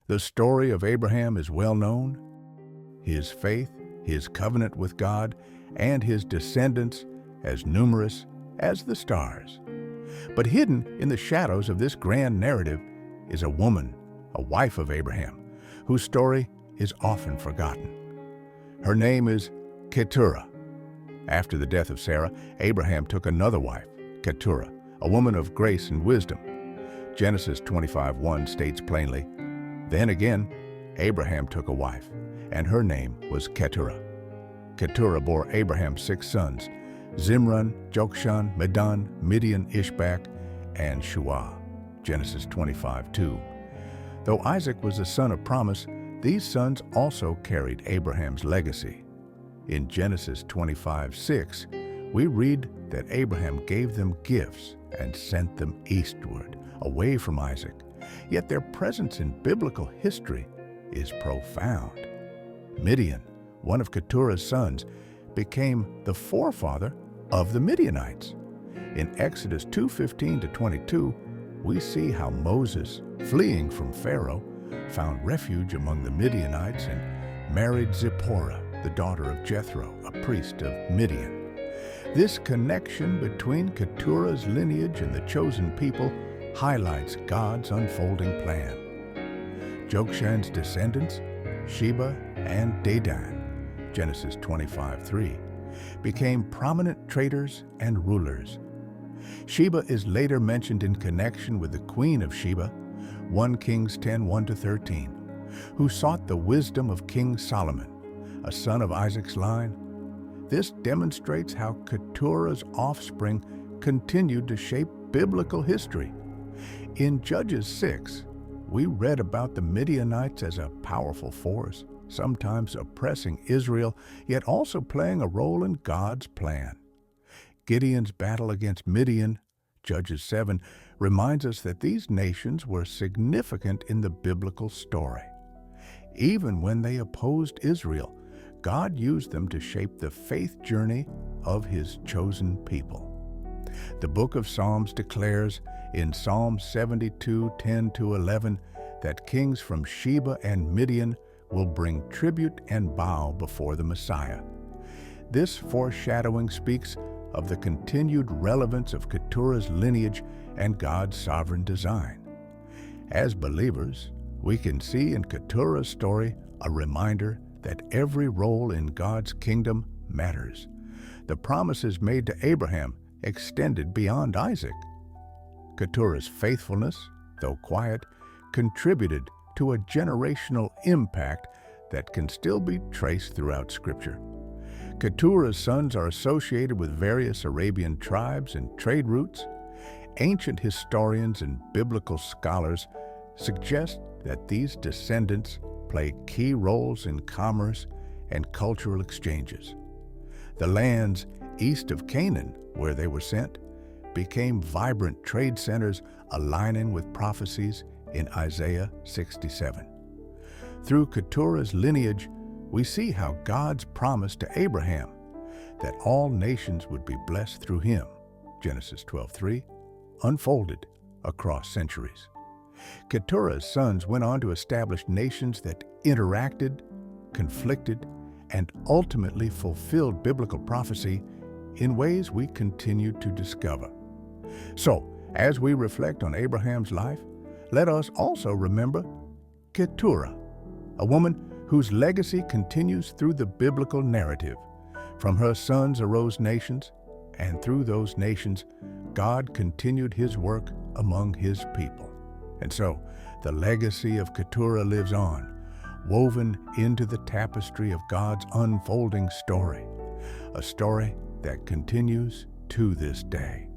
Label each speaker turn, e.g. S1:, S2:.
S1: The story of Abraham is well known. His faith, his covenant with God, and his descendants as numerous as the stars. But hidden in the shadows of this grand narrative is a woman, a wife of Abraham, whose story is often forgotten. Her name is KETURAH. After the death of Sarah, Abraham took another wife, KETURAH, a woman of grace and wisdom. Genesis 25:1 states plainly, "Then again, Abraham took a wife, and her name was KETURAH. KETURAH bore Abraham 6 sons, Zimran, Jokshan, Medan, Midian, Ishbak, and Shuah." Genesis 25:2. Though Isaac was the son of promise, these sons also carried Abraham's legacy. In Genesis 25:6, we read that Abraham gave them gifts and sent them eastward, away from Isaac. Yet their presence in biblical history is profound. Midian, one of Keturah's sons, became the forefather of the Midianites. In Exodus 2:15-22, we see how Moses, fleeing from Pharaoh, found refuge among the Midianites and married Zipporah, the daughter of Jethro, a priest of Midian. This connection between Keturah's lineage and the chosen people highlights God's unfolding plan. Jokshan's descendants, Sheba and Dedan, Genesis 25:3, became prominent traders and rulers. Sheba is later mentioned in connection with the Queen of Sheba, 1 Kings 10:1-13, who sought the wisdom of King Solomon, a son of Isaac's line. This demonstrates how Keturah's offspring continued to shape biblical history. In Judges 6, we read about the Midianites as a powerful force, sometimes oppressing Israel, yet also playing a role in God's plan. Gideon's battle against Midian, Judges 7, reminds us that these nations were significant in the biblical story. Even when they opposed Israel, God used them to shape the faith journey of His chosen people. The book of Psalms declares in Psalm 72:10-11 that kings from Sheba and Midian will bring tribute and bow before the Messiah. This foreshadowing speaks of the continued relevance of Keturah's lineage and God's sovereign design. As believers, we can see in Keturah's story a reminder that every role in God's kingdom matters. The promises made to Abraham extended beyond Isaac. Keturah's faithfulness, though quiet, contributed to a generational impact that can still be traced throughout Scripture. Keturah's sons are associated with various Arabian tribes and trade routes. Ancient historians and biblical scholars suggest that these descendants played key roles in commerce and cultural exchanges. The lands east of Canaan, where they were sent, became vibrant trade centers aligning with prophecies in Isaiah 67. Through Keturah's lineage, we see how God's promise to Abraham that all nations would be blessed through him, Genesis 12:3, unfolded across centuries. Keturah's sons went on to establish nations that interacted, conflicted, and ultimately fulfilled biblical prophecy in ways we continue to discover. So, as we reflect on Abraham's life, let us also remember KETURAH, a woman whose legacy continues through the biblical narrative. From her sons arose nations, and through those nations, God continued His work among His people. And so, the legacy of KETURAH lives on, woven into the tapestry of God's unfolding story, a story that continues to this day.